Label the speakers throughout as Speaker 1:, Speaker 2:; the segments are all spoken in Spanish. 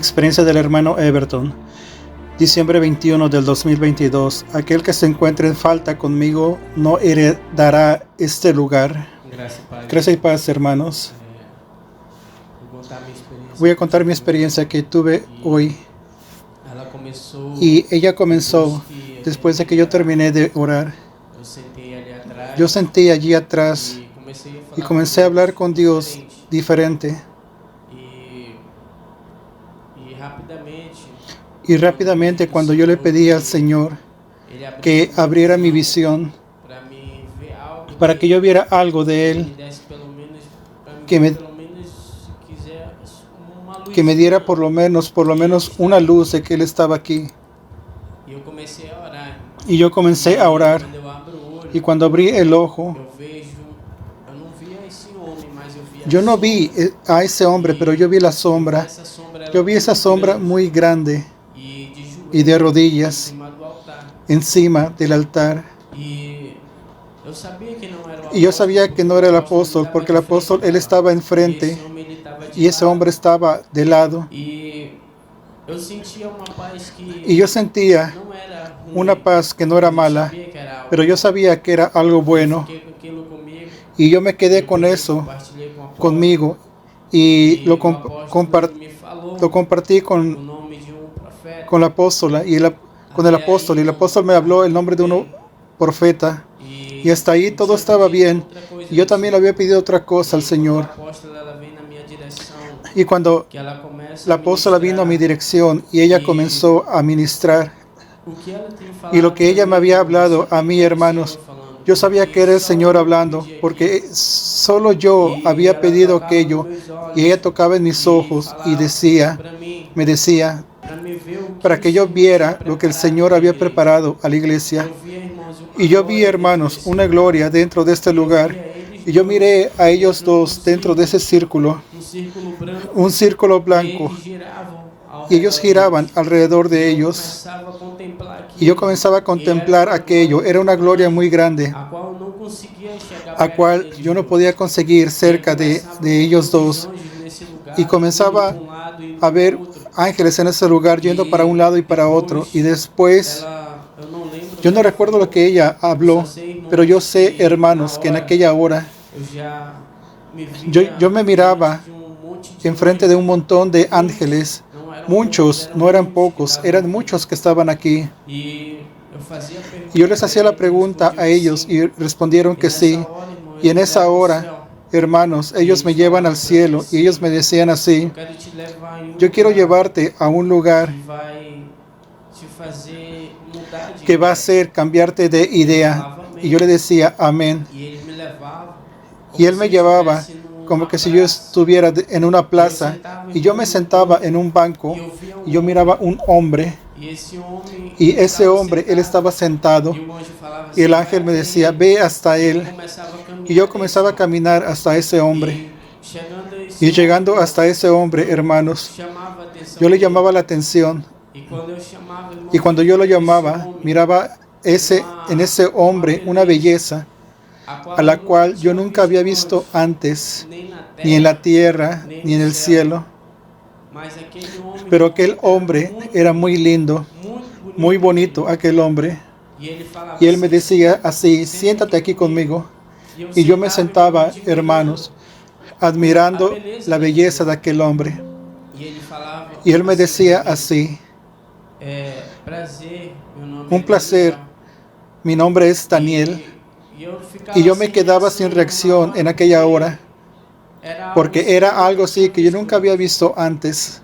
Speaker 1: Experiencia del hermano Everton. Diciembre 21 del 2022. Aquel que se encuentre en falta conmigo no heredará este lugar. Gracia y paz, hermanos. Voy a contar mi experiencia que tuve hoy. Y ella comenzó después de que yo terminé de orar. Yo sentí allí atrás y comencé a hablar con Dios diferente. Y rápidamente, cuando yo le pedí al Señor que abriera mi visión para que yo viera algo de Él, que me diera por lo menos una luz de que Él estaba aquí. Y yo comencé a orar. Y cuando abrí el ojo, yo no vi a ese hombre, pero yo vi la sombra. Yo vi esa sombra muy grande y de rodillas encima del altar. Y yo sabía que no era el apóstol, porque el apóstol, él estaba enfrente y ese hombre estaba de lado. Y yo sentía una paz que no era mala, pero yo sabía que era algo bueno. Y yo me quedé con eso conmigo y lo compartí con la apóstola con el apóstol, y el apóstol me habló el nombre de un profeta, y hasta ahí todo estaba bien. Y yo también le había pedido otra cosa al Señor. Y cuando la apóstola vino a mi dirección y ella comenzó a ministrar, y lo que ella me había hablado a mí, hermanos, yo sabía que era el Señor hablando, porque solo yo había pedido aquello, y ella tocaba en mis ojos y me decía, para que yo viera lo que el Señor había preparado a la iglesia. Y yo vi, hermanos, una gloria dentro de este lugar, y yo miré a ellos dos dentro de ese círculo, un círculo blanco, y ellos giraban alrededor de ellos, y yo comenzaba a contemplar aquello. Era una gloria muy grande, a cual yo no podía conseguir cerca de ellos dos, y comenzaba a ver ángeles en ese lugar yendo para un lado y para otro. Y después, yo no recuerdo lo que ella habló, pero yo sé, hermanos, que en aquella hora yo me miraba enfrente de un montón de ángeles. Muchos, no eran pocos, eran muchos que estaban aquí. Y yo les hacía la pregunta a ellos y respondieron que sí. Y en esa hora, hermanos, ellos me llevan al cielo y ellos me decían así: yo quiero llevarte a un lugar que va a hacer cambiarte de idea. Y yo le decía amén. Y él me llevaba como que si yo estuviera en una plaza, y yo me sentaba en un banco y yo miraba un hombre, y ese hombre, él estaba sentado, y el ángel me decía, ve hasta él. Y yo comenzaba a caminar hasta ese hombre, y llegando hasta ese hombre, hermanos, yo le llamaba la atención, y cuando yo lo llamaba, miraba en ese hombre una belleza a la cual yo nunca había visto antes, ni en la tierra, ni en el cielo. Pero aquel hombre era muy lindo, muy bonito aquel hombre. Y él me decía así, siéntate aquí conmigo. Y yo me sentaba, hermanos, admirando la belleza de aquel hombre. Y él me decía así, un placer, mi nombre es Daniel. Y yo me quedaba sin reacción en aquella hora, porque era algo así que yo nunca había visto antes.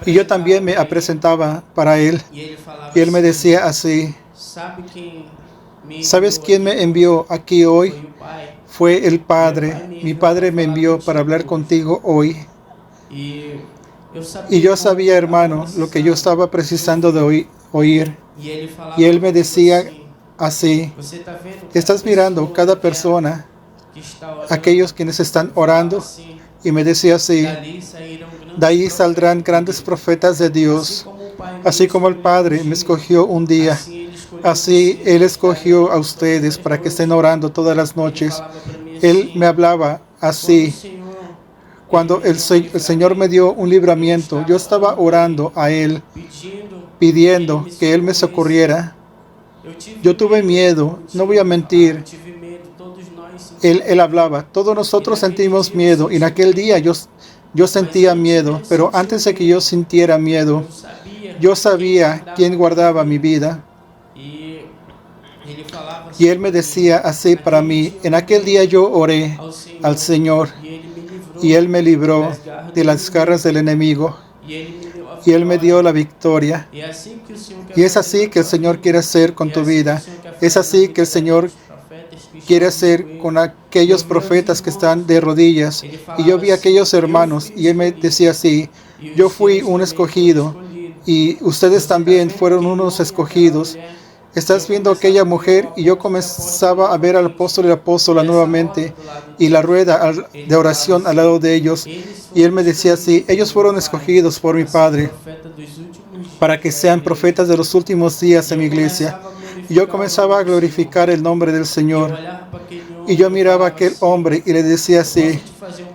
Speaker 1: Y yo también me presentaba para él, y él me decía así, ¿sabes quién me envió aquí hoy? Fue el Padre. Mi Padre me envió para hablar contigo hoy. Y yo sabía, hermano, lo que yo estaba precisando de oír. Y él me decía así, estás mirando cada persona, aquellos quienes están orando. Y me decía así, de ahí saldrán grandes profetas de Dios. Así como el Padre me escogió un día, así Él escogió a ustedes para que estén orando todas las noches. Él me hablaba así Cuando el Señor me dio un libramiento, yo estaba orando a Él, pidiendo que Él me socorriera. Yo tuve miedo, no voy a mentir. Él hablaba, todos nosotros sentimos miedo, y en aquel día yo sentía miedo, pero antes de que yo sintiera miedo, yo sabía quién guardaba mi vida. Y Él me decía así para mí, en aquel día yo oré al Señor, y Él me libró de las garras del enemigo, y Él me dio la victoria. Y es así que el Señor quiere hacer con tu vida. Es así que el Señor quiere hacer con aquellos profetas que están de rodillas. Y yo vi a aquellos hermanos, y Él me decía así, yo fui un escogido, y ustedes también fueron unos escogidos. Estás viendo a aquella mujer, y yo comenzaba a ver al apóstol y la apóstola nuevamente, y la rueda de oración al lado de ellos. Y Él me decía así, ellos fueron escogidos por mi Padre para que sean profetas de los últimos días en mi iglesia. Y yo comenzaba a glorificar el nombre del Señor. Y yo miraba a aquel hombre y le decía así,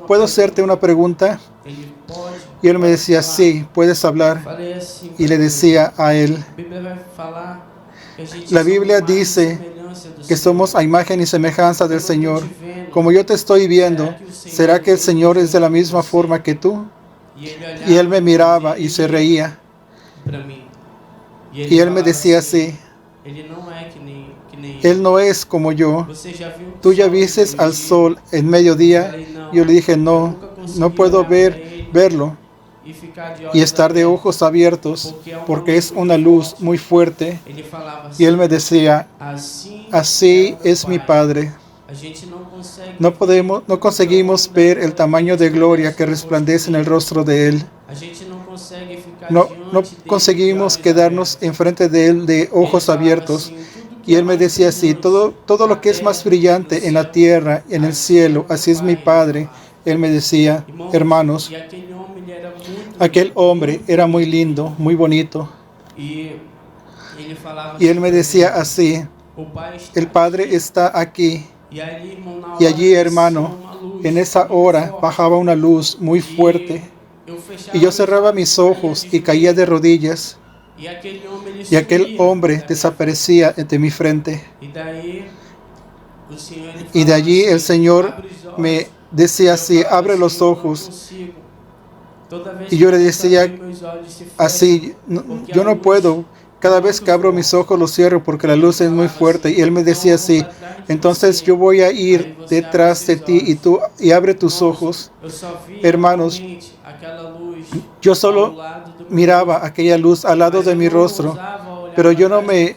Speaker 1: ¿puedo hacerte una pregunta? Y él me decía, sí, puedes hablar. Y le decía a él, la Biblia dice que somos a imagen y semejanza del Señor. Como yo te estoy viendo, ¿será que el Señor es de la misma forma que tú? Y él me miraba y se reía. Y él me decía así, Él no es como yo. ¿Tú ya viste al sol en mediodía? Yo le dije, no puedo verlo y estar de ojos abiertos, porque es una luz muy fuerte. Y él me decía, así es mi Padre. No conseguimos ver el tamaño de gloria que resplandece en el rostro de Él. No conseguimos quedarnos enfrente de Él de ojos abiertos. Y Él me decía así, todo lo que es más brillante en la tierra, en el cielo, así es mi Padre. Él me decía, hermanos, aquel hombre era muy lindo, muy bonito. Y él me decía así, el Padre está aquí. Y allí, hermano, en esa hora bajaba una luz muy fuerte. Y yo cerraba mis ojos y caía de rodillas. Y aquel hombre desaparecía de mi frente. Y de allí el Señor me decía así, abre los ojos. Y yo le decía así, yo no puedo. Cada vez que abro mis ojos los cierro porque la luz es muy fuerte. Y él me decía así, entonces yo voy a ir detrás de ti y abre tus ojos. Hermanos, yo solo miraba aquella luz al lado de mi rostro, pero yo no me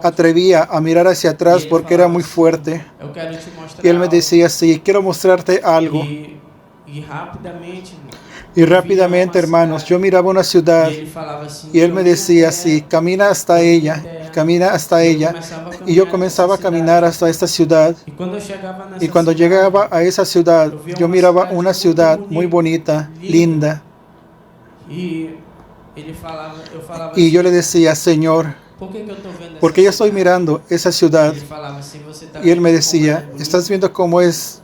Speaker 1: atrevía a mirar hacia atrás porque era muy fuerte. Y él me decía así, quiero mostrarte algo. Y rápidamente, hermanos, yo miraba una ciudad y él me decía así, camina hasta ella. Y yo comenzaba a caminar hasta esta ciudad. Y cuando llegaba a esa ciudad, yo miraba una ciudad muy bonita, linda. Y yo le decía, Señor, ¿por qué yo estoy mirando esa ciudad? Y él me decía, ¿estás viendo cómo es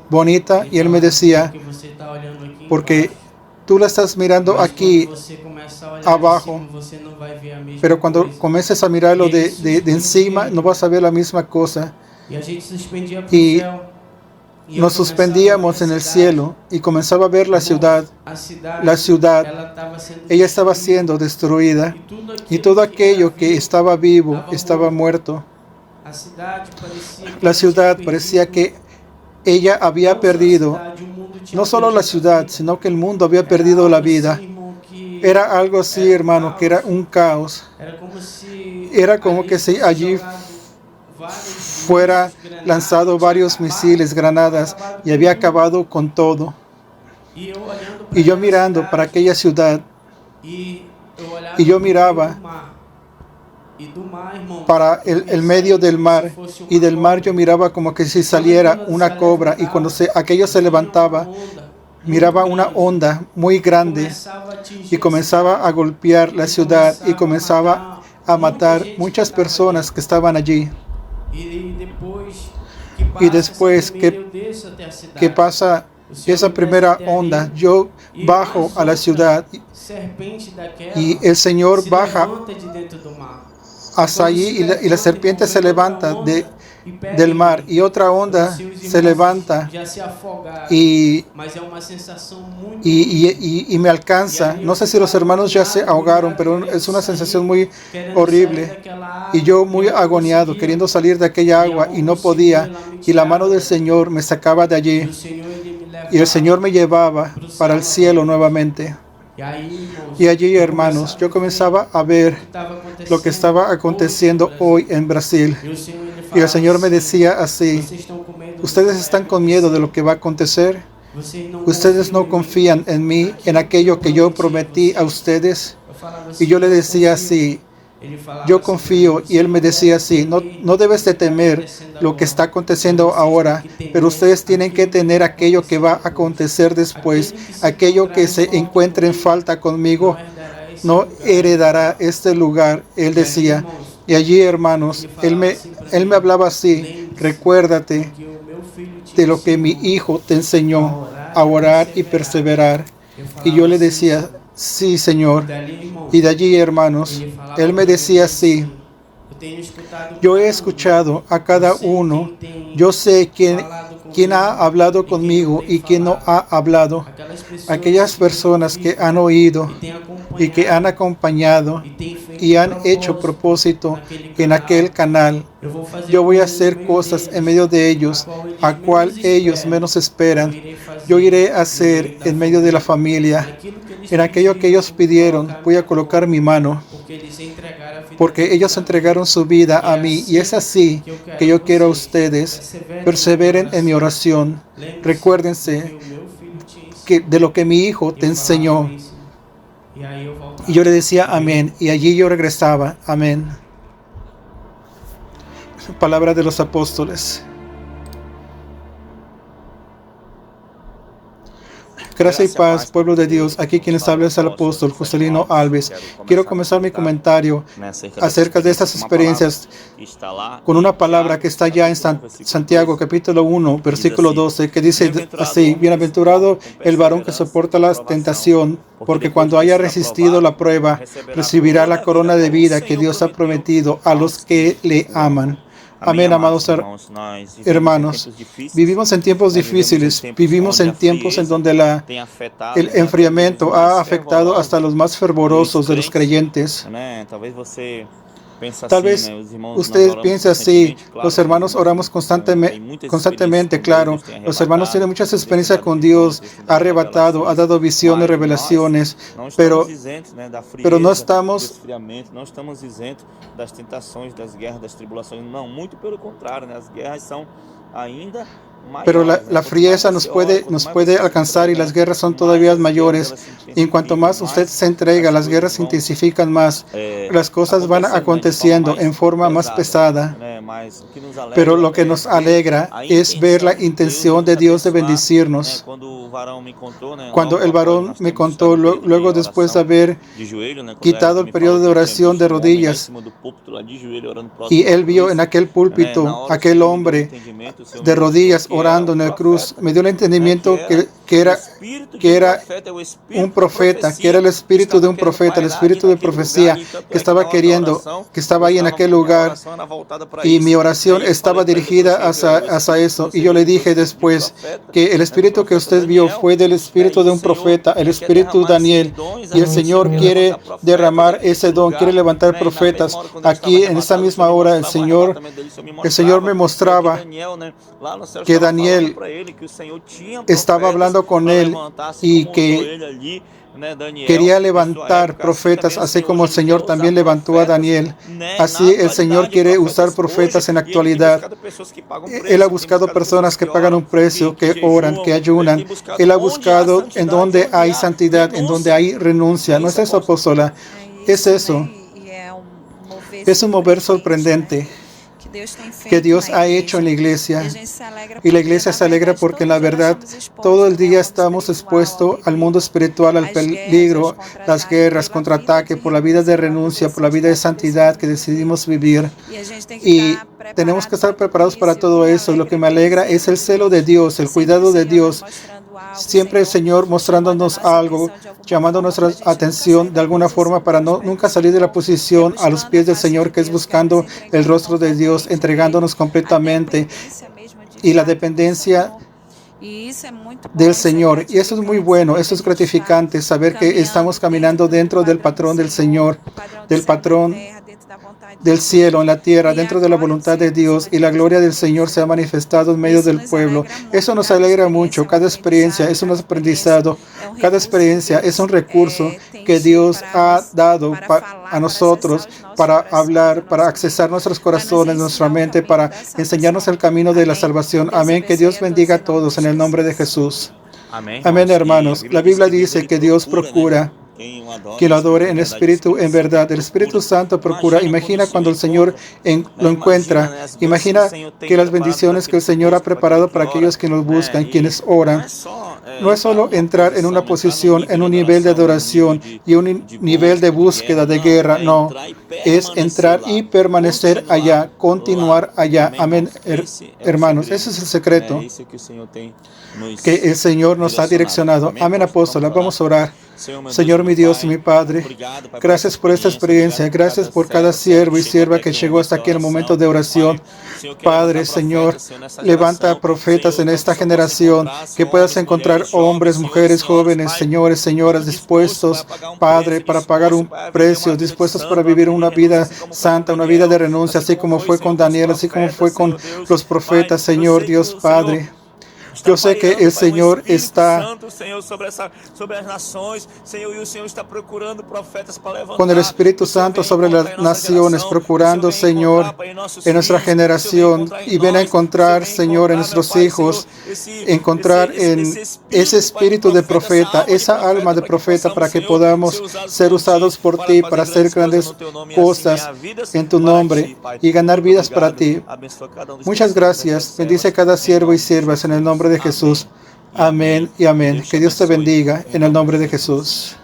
Speaker 1: bonita? Y él me decía, porque tú la estás mirando aquí abajo, pero cuando comiences a mirarlo de encima, no vas a ver la misma cosa. Y nos suspendíamos en el cielo y comenzaba a ver la ciudad. La ciudad, ella estaba siendo destruida y todo aquello que estaba vivo estaba muerto. La ciudad parecía que ella había perdido, no solo la ciudad, sino que el mundo había perdido la vida. Era algo así, hermano, que era un caos. Era como que si allí fuera lanzado varios misiles, granadas, y había acabado con todo. Y yo mirando para aquella ciudad, y yo miraba para el medio del mar, y del mar yo miraba como que si saliera una cobra, y cuando aquello se levantaba, miraba una onda muy grande y comenzaba a golpear la ciudad y comenzaba a matar muchas personas que estaban allí. Y después que pasa Y esa primera onda, yo bajo a la ciudad y el Señor baja hasta allí y la serpiente se levanta del mar y otra onda se levanta y me alcanza. No sé si los hermanos ya se ahogaron, pero es una sensación muy horrible. Y yo muy agoniado, queriendo salir de aquella agua y no podía. Y la mano del Señor me sacaba de allí. Y el Señor me llevaba para el cielo nuevamente. Y allí, hermanos, yo comenzaba a ver lo que estaba aconteciendo hoy en Brasil. Y el Señor me decía así: ustedes están con miedo de lo que va a acontecer. Ustedes no confían en mí, en aquello que yo prometí a ustedes. Y yo le decía así: yo confío. Y él me decía así: no debes de temer lo que está aconteciendo ahora, pero ustedes tienen que tener aquello que va a acontecer después. Aquello que se encuentre en falta conmigo no heredará este lugar, él decía. Y allí, hermanos, él me hablaba así: recuérdate de lo que mi hijo te enseñó, a orar y perseverar. Y yo le decía: sí, Señor. Y de allí, hermanos, él me decía así: yo he escuchado a cada uno, yo sé quién ha hablado conmigo y quién no ha hablado. Aquellas personas que han oído y que han acompañado y han hecho propósito en aquel canal. Yo voy a hacer cosas en medio de ellos, a cual ellos menos esperan. Yo iré a hacer en medio de la familia. En aquello que ellos pidieron, voy a colocar mi mano, porque ellos entregaron su vida a mí. Y es así que yo quiero a ustedes. Perseveren en mi oración. Recuérdense de lo que mi hijo te enseñó. Y yo le decía amén, y allí yo regresaba, amén. Palabra de los apóstoles. Gracia y paz, pueblo de Dios. Aquí quien les habla es el apóstol Juscelino Alves. Quiero comenzar mi comentario acerca de estas experiencias con una palabra que está ya en Santiago, capítulo 1, versículo 12, que dice así: bienaventurado el varón que soporta la tentación, porque cuando haya resistido la prueba, recibirá la corona de vida que Dios ha prometido a los que le aman. Amén, amados hermanos. Vivimos en tiempos difíciles, vivimos en tiempos en donde el enfriamiento ha afectado hasta los más fervorosos de los creyentes. Tal vez usted piense así: los hermanos oramos constantemente, claro. Los hermanos tienen muchas experiencias con Dios, ha arrebatado, ha dado visiones, revelaciones, pero no estamos
Speaker 2: isentos das tentações, das guerras, das tribulações. Não, muito pelo contrário, as guerras são ainda
Speaker 1: pero la frieza nos puede alcanzar y las guerras son todavía mayores. Y en cuanto más usted se entrega, las guerras se intensifican más. Las cosas van aconteciendo en forma más pesada. Pero lo que nos alegra es ver la intención de Dios de bendecirnos. Cuando el varón me contó, luego después de haber quitado el periodo de oración de rodillas, y él vio en aquel púlpito aquel hombre de rodillas orando en la cruz, me dio el entendimiento que era un profeta, que era el espíritu de un profeta, el espíritu de profecía que estaba ahí en aquel lugar, y mi oración estaba dirigida hacia eso. Y yo le dije después que el espíritu que usted vio fue del espíritu de un profeta, el espíritu de Daniel, y el Señor quiere derramar ese don, quiere levantar profetas. Aquí en esta misma hora el Señor me mostraba que Daniel estaba hablando con él y que quería levantar profetas, así como el Señor también levantó a Daniel. Así el Señor quiere usar profetas en la actualidad. Él ha buscado personas que pagan un precio, que oran, que ayunan. Él ha buscado en donde hay santidad, en donde hay renuncia. ¿No es eso, apóstola? Es eso. Es un mover sorprendente que Dios ha hecho en la iglesia, y la iglesia se alegra porque en la verdad todo el día estamos expuestos al mundo espiritual, al peligro, las guerras, contraataque, por la vida de renuncia, por la vida de santidad que decidimos vivir, y tenemos que estar preparados para todo eso. Lo que me alegra es el celo de Dios, el cuidado de Dios, Siempre el Señor mostrándonos algo, llamando nuestra atención de alguna forma para nunca salir de la posición a los pies del Señor, que es buscando el rostro de Dios, entregándonos completamente y la dependencia del Señor. Y eso es muy bueno, eso es gratificante, saber que estamos caminando dentro del patrón del Señor, del patrón del cielo en la tierra, dentro de la voluntad de Dios, y la gloria del Señor se ha manifestado en medio del pueblo. Eso nos alegra mucho. Cada experiencia es un aprendizado, cada experiencia es un recurso que Dios ha dado a nosotros para hablar, para accesar nuestros corazones, nuestra mente, para enseñarnos el camino de la salvación. Amén. Que Dios bendiga a todos en el nombre de Jesús. Amén, hermanos. La Biblia dice que Dios procura que lo adore en espíritu, en verdad. El Espíritu Santo procura. Imagina cuando el Señor lo encuentra. Imagina que las bendiciones que el Señor ha preparado para aquellos que nos buscan, quienes oran. No es solo entrar en una posición, en un nivel de adoración y un nivel de búsqueda, de guerra. No, es entrar y permanecer allá, continuar allá. Amén, hermanos. Ese es el secreto que el Señor nos ha direccionado. Amén, apóstola. Vamos a orar. Señor, mi Dios y mi Padre, gracias por esta experiencia, gracias por cada siervo y sierva que llegó hasta aquí en el momento de oración. Padre, Señor, levanta profetas en esta generación, que puedas encontrar hombres, mujeres, jóvenes, señores, señoras, dispuestos, Padre, para pagar un precio, dispuestos para vivir una vida santa, una vida de renuncia, así como fue con Daniel, así como fue con los profetas, Señor Dios Padre. Yo sé que el Señor está con el Espíritu Santo sobre las naciones, procurando, Señor, en nuestra generación, y ven a encontrar, Señor, en nuestros hijos, encontrar en ese espíritu de profeta, esa alma de profeta, para que podamos ser usados por ti para hacer grandes cosas en tu nombre y ganar vidas para ti. Muchas gracias. Bendice a cada siervo y sierva en el nombre de Jesús. Amén y amén. Que Dios te bendiga en el nombre de Jesús.